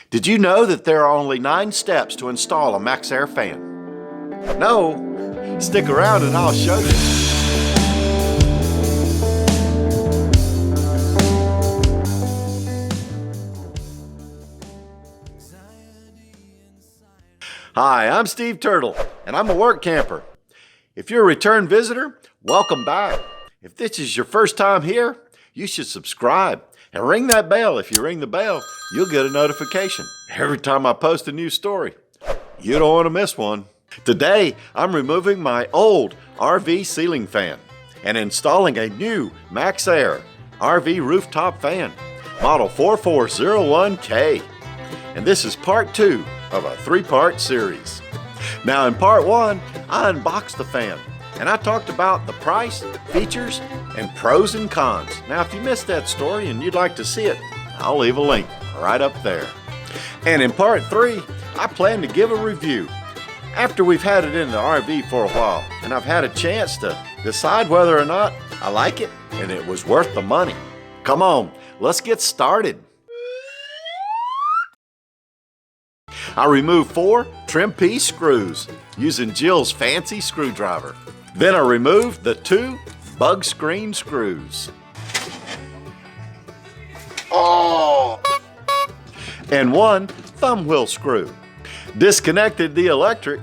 Did you know that there are only 9 steps to install a MAXXAIR fan? No? Stick around and I'll show you. Hi, I'm Steve Turtle, and I'm a work camper. If you're a return visitor, welcome back. If this is your first time here, you should subscribe and ring that bell. If you ring the bell, you'll get a notification every time I post a new story. You don't want to miss one. Today, I'm removing my old RV ceiling fan and installing a new MAXXAIR RV rooftop fan, model 4401K. And this is part 2 of a 3-part series. Now in part 1, I unboxed the fan and I talked about the price, features, and pros and cons. Now if you missed that story and you'd like to see it, I'll leave a link right up there. And in part 3, I plan to give a review after we've had it in the RV for a while and I've had a chance to decide whether or not I like it and it was worth the money. Come on, let's get started. I removed 4 trim piece screws using Jill's fancy screwdriver. Then I removed the 2 bug screen screws. And 1 thumb wheel screw. Disconnected the electric.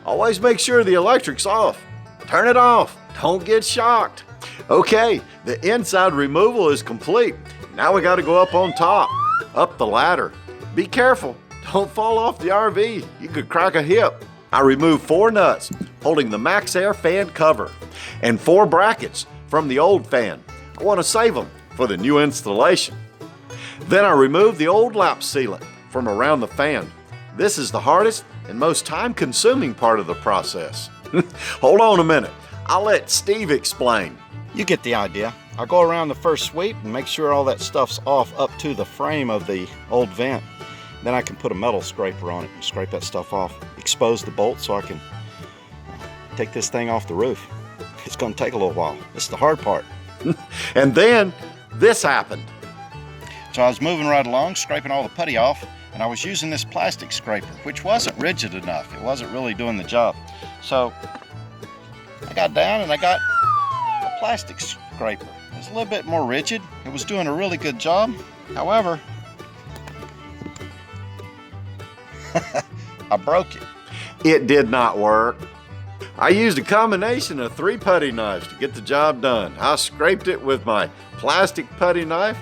Always make sure the electric's off. Turn it off. Don't get shocked. Okay, the inside removal is complete. Now we got to go up on top, up the ladder. Be careful. Don't fall off the RV. You could crack a hip. I removed 4 nuts holding the MAXXAIR fan cover and 4 brackets from the old fan. I want to save them for the new installation. Then I removed the old lap sealant from around the fan. This is the hardest and most time-consuming part of the process. Hold on a minute. I'll let Steve explain. You get the idea. I go around the first sweep and make sure all that stuff's off up to the frame of the old vent. Then I can put a metal scraper on it and scrape that stuff off. Expose the bolt so I can take this thing off the roof. It's going to take a little while. This is the hard part. And then this happened. So I was moving right along, scraping all the putty off, and I was using this plastic scraper, which wasn't rigid enough. It wasn't really doing the job. So I got down and I got a plastic scraper. It was a little bit more rigid. It was doing a really good job. However, I broke it. It did not work. I used a combination of 3 putty knives to get the job done. I scraped it with my plastic putty knife,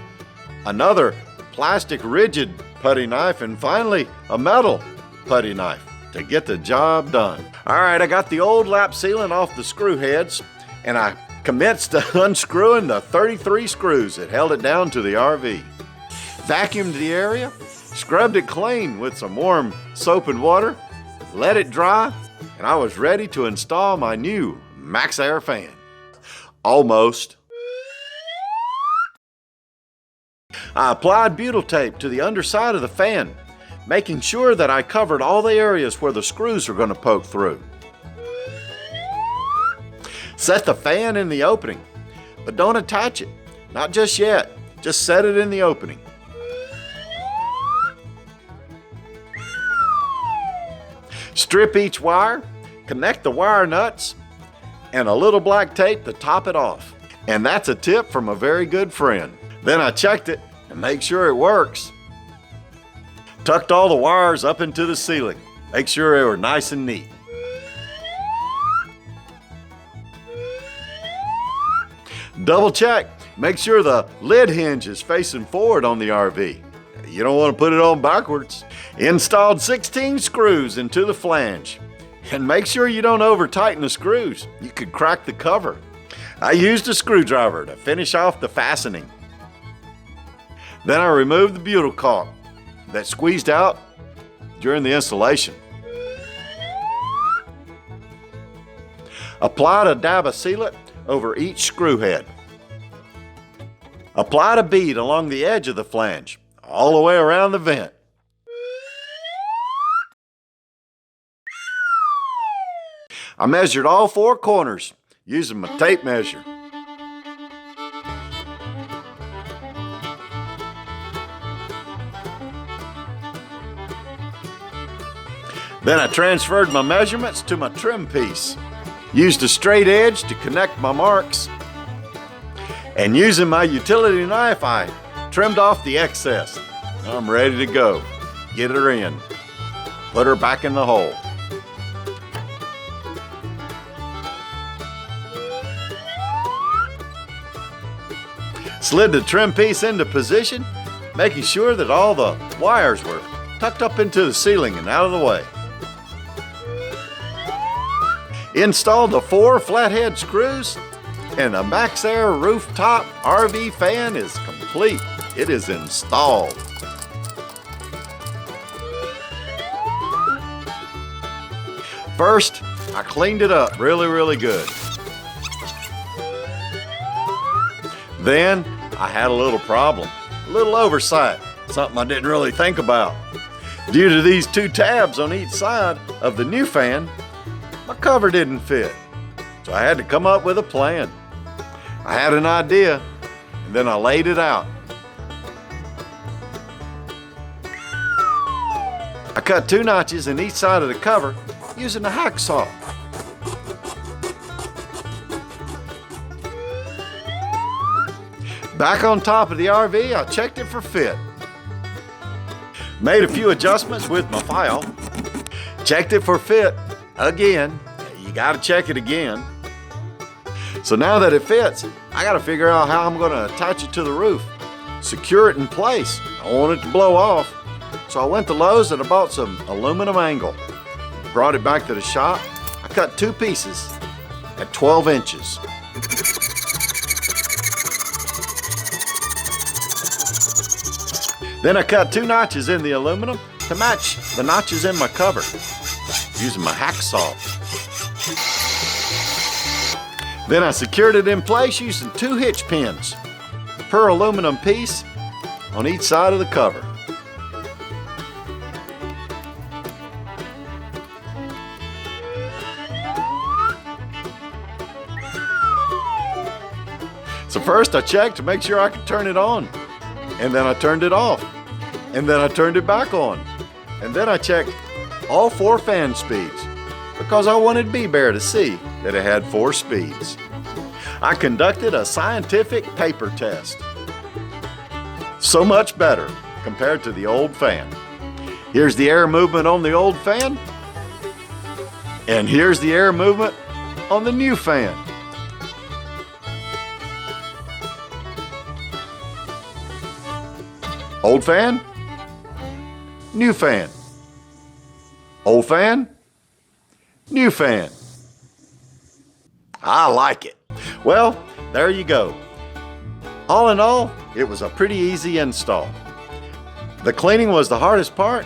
another plastic rigid putty knife, and finally a metal putty knife to get the job done. All right, I got the old lap sealant off the screw heads and I commenced unscrewing the 33 screws that held it down to the RV. Vacuumed the area, scrubbed it clean with some warm soap and water, let it dry, and I was ready to install my new MAXXAIR fan. Almost. I applied BUTYL tape to the underside of the fan, making sure that I covered all the areas where the screws are going to poke through. Set the fan in the opening, but don't attach it. Not just yet. Just set it in the opening. Strip each wire, connect the wire nuts, and a little black tape to top it off. And that's a tip from a very good friend. Then I checked it and make sure it works. Tucked all the wires up into the ceiling. Make sure they were nice and neat. Double check. Make sure the lid hinge is facing forward on the RV. You don't want to put it on backwards. Installed 16 screws into the flange. And make sure you don't over tighten the screws. You could crack the cover. I used a screwdriver to finish off the fastening. Then I removed the BUTYL caulk that squeezed out during the installation. Applied a dab of sealant over each screw head. Applied a bead along the edge of the flange, all the way around the vent. I measured all 4 corners using my tape measure. Then I transferred my measurements to my trim piece. Used a straight edge to connect my marks. And using my utility knife, I trimmed off the excess. I'm ready to go. Get her in. Put her back in the hole. Slid the trim piece into position, making sure that all the wires were tucked up into the ceiling and out of the way. Installed the 4 flathead screws, and the MAXXAIR rooftop RV fan is complete. It is installed. First, I cleaned it up really good. Then, I had a little problem, a little oversight, something I didn't really think about. Due to these 2 tabs on each side of the new fan, my cover didn't fit. So I had to come up with a plan. I had an idea, and then I laid it out. I cut 2 notches in each side of the cover using a hacksaw. Back on top of the RV, I checked it for fit. Made a few adjustments with my file. Checked it for fit again. You gotta check it again. So now that it fits, I gotta figure out how I'm gonna attach it to the roof. Secure it in place. I don't want it to blow off. So I went to Lowe's and I bought some aluminum angle. Brought it back to the shop. I cut 2 pieces at 12 inches. Then I cut 2 notches in the aluminum to match the notches in my cover, using my hacksaw. Then I secured it in place using 2 hitch pins per aluminum piece on each side of the cover. So first I checked to make sure I could turn it on. And then I turned it off. And then I turned it back on. And then I checked all 4 fan speeds because I wanted B-Bear to see that it had 4 speeds. I conducted a scientific paper test. So much better compared to the old fan. Here's the air movement on the old fan. And here's the air movement on the new fan. Old fan, new fan. Old fan, new fan. I like it. Well, there you go. All in all, it was a pretty easy install. The cleaning was the hardest part,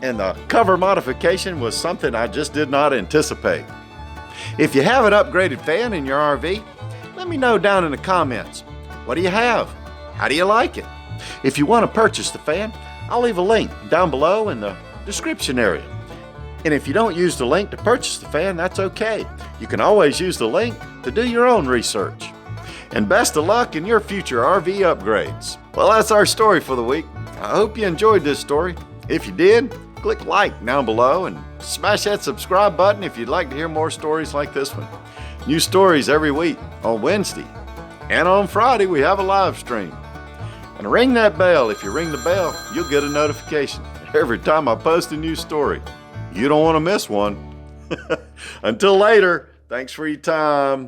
and the cover modification was something I just did not anticipate. If you have an upgraded fan in your RV, let me know down in the comments. What do you have? How do you like it? If you want to purchase the fan, I'll leave a link down below in the description area. And if you don't use the link to purchase the fan, that's okay. You can always use the link to do your own research. And best of luck in your future RV upgrades. Well, that's our story for the week. I hope you enjoyed this story. If you did, click like down below and smash that subscribe button if you'd like to hear more stories like this one. New stories every week on Wednesday. And on Friday, we have a live stream. And ring that bell. If you ring the bell, you'll get a notification every time I post a new story. You don't want to miss one. Until later, thanks for your time.